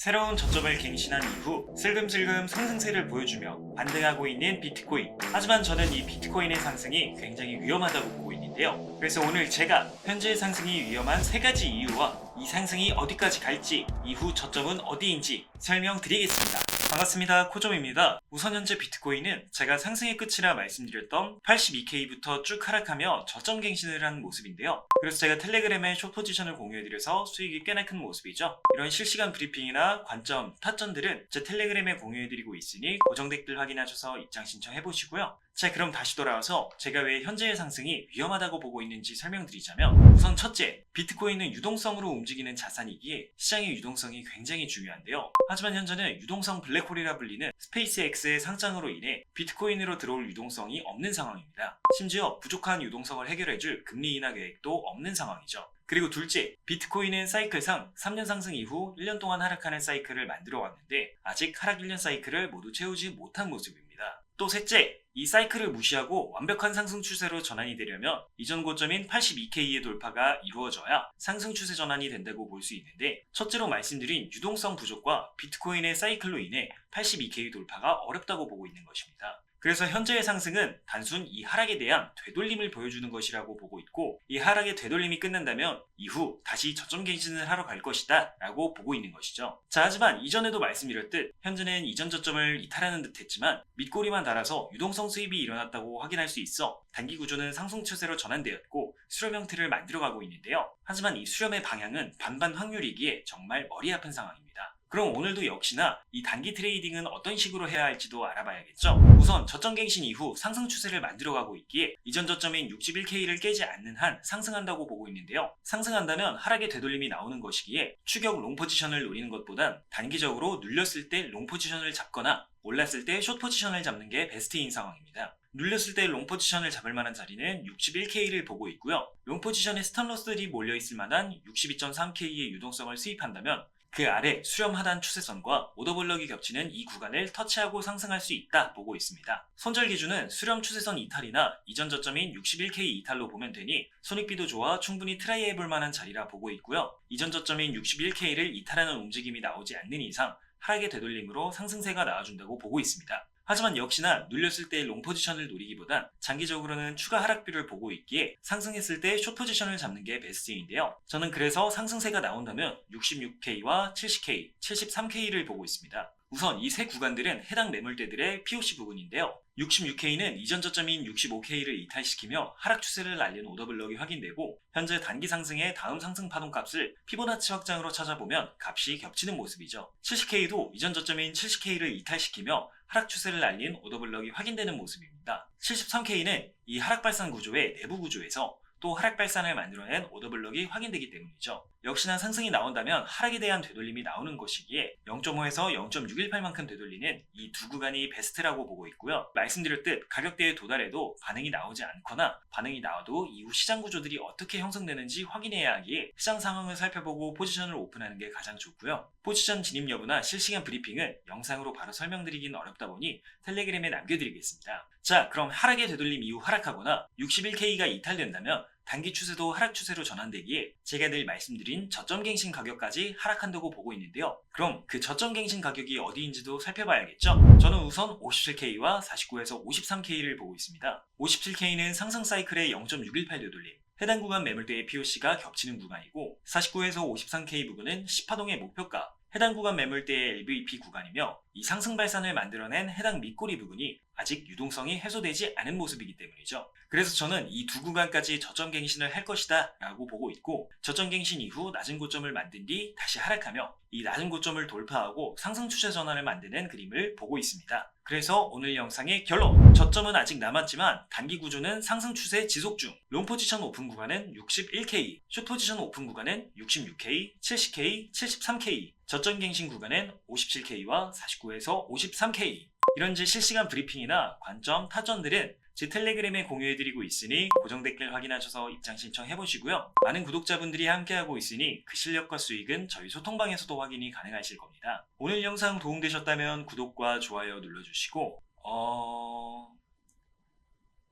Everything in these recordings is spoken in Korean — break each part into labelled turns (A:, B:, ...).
A: 새로운 저점을 갱신한 이후 슬금슬금 상승세를 보여주며 반등하고 있는 비트코인. 하지만 저는 이 비트코인의 상승이 굉장히 위험하다고 보고 있는데요. 그래서 오늘 제가 현재의 상승이 위험한 3가지 이유와 이 상승이 어디까지 갈지, 이후 저점은 어디인지 설명드리겠습니다. 반갑습니다. 코점입니다. 우선 현재 비트코인은 제가 상승의 끝이라 말씀드렸던 82K부터 쭉 하락하며 저점 갱신을 한 모습인데요. 그래서 제가 텔레그램에 숏 포지션을 공유해드려서 수익이 꽤나 큰 모습이죠. 이런 실시간 브리핑이나 관점, 타점들은 제 텔레그램에 공유해드리고 있으니 고정 댓글 확인하셔서 입장 신청해보시고요. 자, 그럼 다시 돌아와서 제가 왜 현재의 상승이 위험하다고 보고 있는지 설명드리자면, 우선 첫째, 비트코인은 유동성으로 움직이는 자산이기에 시장의 유동성이 굉장히 중요한데요. 하지만 현재는 유동성 블랙홀이라 불리는 스페이스X의 상장으로 인해 비트코인으로 들어올 유동성이 없는 상황입니다. 심지어 부족한 유동성을 해결해줄 금리 인하 계획도 없는 상황이죠. 그리고 둘째, 비트코인은 사이클상 3년 상승 이후 1년 동안 하락하는 사이클을 만들어 왔는데 아직 하락 1년 사이클을 모두 채우지 못한 모습입니다. 또 셋째, 이 사이클을 무시하고 완벽한 상승 추세로 전환이 되려면 이전 고점인 82K의 돌파가 이루어져야 상승 추세 전환이 된다고 볼 수 있는데, 첫째로 말씀드린 유동성 부족과 비트코인의 사이클로 인해 82K 돌파가 어렵다고 보고 있는 것입니다. 그래서 현재의 상승은 단순 이 하락에 대한 되돌림을 보여주는 것이라고 보고 있고, 이 하락의 되돌림이 끝난다면 이후 다시 저점 갱신을 하러 갈 것이다 라고 보고 있는 것이죠. 자, 하지만 이전에도 말씀드렸듯 현재는 이전 저점을 이탈하는 듯 했지만 밑꼬리만 달아서 유동성 수입이 일어났다고 확인할 수 있어 단기 구조는 상승 추세로 전환되었고 수렴 형태를 만들어가고 있는데요. 하지만 이 수렴의 방향은 반반 확률이기에 정말 머리 아픈 상황입니다. 그럼 오늘도 역시나 이 단기 트레이딩은 어떤 식으로 해야 할지도 알아봐야겠죠. 우선 저점 갱신 이후 상승 추세를 만들어가고 있기에 이전 저점인 61K를 깨지 않는 한 상승한다고 보고 있는데요. 상승한다면 하락의 되돌림이 나오는 것이기에 추격 롱 포지션을 노리는 것보단 단기적으로 눌렸을 때 롱 포지션을 잡거나 올랐을 때 숏 포지션을 잡는 게 베스트인 상황입니다. 눌렸을 때 롱 포지션을 잡을 만한 자리는 61K를 보고 있고요. 롱 포지션에 스탑로스들이 몰려있을 만한 62.3K의 유동성을 수입한다면 그 아래 수렴 하단 추세선과 오더블럭이 겹치는 이 구간을 터치하고 상승할 수 있다 보고 있습니다. 손절 기준은 수렴 추세선 이탈이나 이전 저점인 61K 이탈로 보면 되니 손익비도 좋아 충분히 트라이 해볼 만한 자리라 보고 있고요. 이전 저점인 61K를 이탈하는 움직임이 나오지 않는 이상 하락의 되돌림으로 상승세가 나와준다고 보고 있습니다. 하지만 역시나 눌렸을 때 롱 포지션을 노리기보단 장기적으로는 추가 하락뷰를 보고 있기에 상승했을 때 숏 포지션을 잡는 게 베스트인데요. 저는 그래서 상승세가 나온다면 66K와 70K, 73K를 보고 있습니다. 우선 이 세 구간들은 해당 매물대들의 POC 부분인데요. 66K는 이전 저점인 65K를 이탈시키며 하락 추세를 날리는 오더블럭이 확인되고, 현재 단기 상승의 다음 상승 파동 값을 피보나치 확장으로 찾아보면 값이 겹치는 모습이죠. 70K도 이전 저점인 70K를 이탈시키며 하락 추세를 날린 오더블럭이 확인되는 모습입니다. 73K는 이 하락 발산 구조의 내부 구조에서 또 하락 발산을 만들어낸 오더블럭이 확인되기 때문이죠. 역시나 상승이 나온다면 하락에 대한 되돌림이 나오는 것이기에 0.5에서 0.618만큼 되돌리는 이 두 구간이 베스트라고 보고 있고요. 말씀드렸듯 가격대에 도달해도 반응이 나오지 않거나 반응이 나와도 이후 시장 구조들이 어떻게 형성되는지 확인해야 하기에 시장 상황을 살펴보고 포지션을 오픈하는 게 가장 좋고요. 포지션 진입 여부나 실시간 브리핑은 영상으로 바로 설명드리긴 어렵다 보니 텔레그램에 남겨드리겠습니다. 자, 그럼 하락의 되돌림 이후 하락하거나 61K가 이탈된다면 단기 추세도 하락 추세로 전환되기에 제가 늘 말씀드린 저점 갱신 가격까지 하락한다고 보고 있는데요. 그럼 그 저점 갱신 가격이 어디인지도 살펴봐야겠죠. 저는 우선 57K와 49에서 53K를 보고 있습니다. 57K는 상승 사이클의 0.618 되돌림, 해당 구간 매물대의 POC가 겹치는 구간이고, 49에서 53K 부분은 10파동의 목표가, 해당 구간 매물대의 LVP 구간이며 이 상승 발산을 만들어낸 해당 밑꼬리 부분이 아직 유동성이 해소되지 않은 모습이기 때문이죠. 그래서 저는 이 두 구간까지 저점 갱신을 할 것이다 라고 보고 있고, 저점 갱신 이후 낮은 고점을 만든 뒤 다시 하락하며 이 낮은 고점을 돌파하고 상승 추세 전환을 만드는 그림을 보고 있습니다. 그래서 오늘 영상의 결론, 저점은 아직 남았지만 단기 구조는 상승 추세 지속 중. 롱 포지션 오픈 구간은 61K, 숏 포지션 오픈 구간은 66K, 70K, 73K, 저점 갱신 구간은 57K와 49에서 53K. 이런 실시간 브리핑이나 관점, 타점들은 제 텔레그램에 공유해드리고 있으니 고정 댓글 확인하셔서 입장 신청해보시고요. 많은 구독자분들이 함께하고 있으니 그 실력과 수익은 저희 소통방에서도 확인이 가능하실 겁니다. 오늘 영상 도움되셨다면 구독과 좋아요 눌러주시고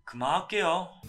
A: 그만할게요.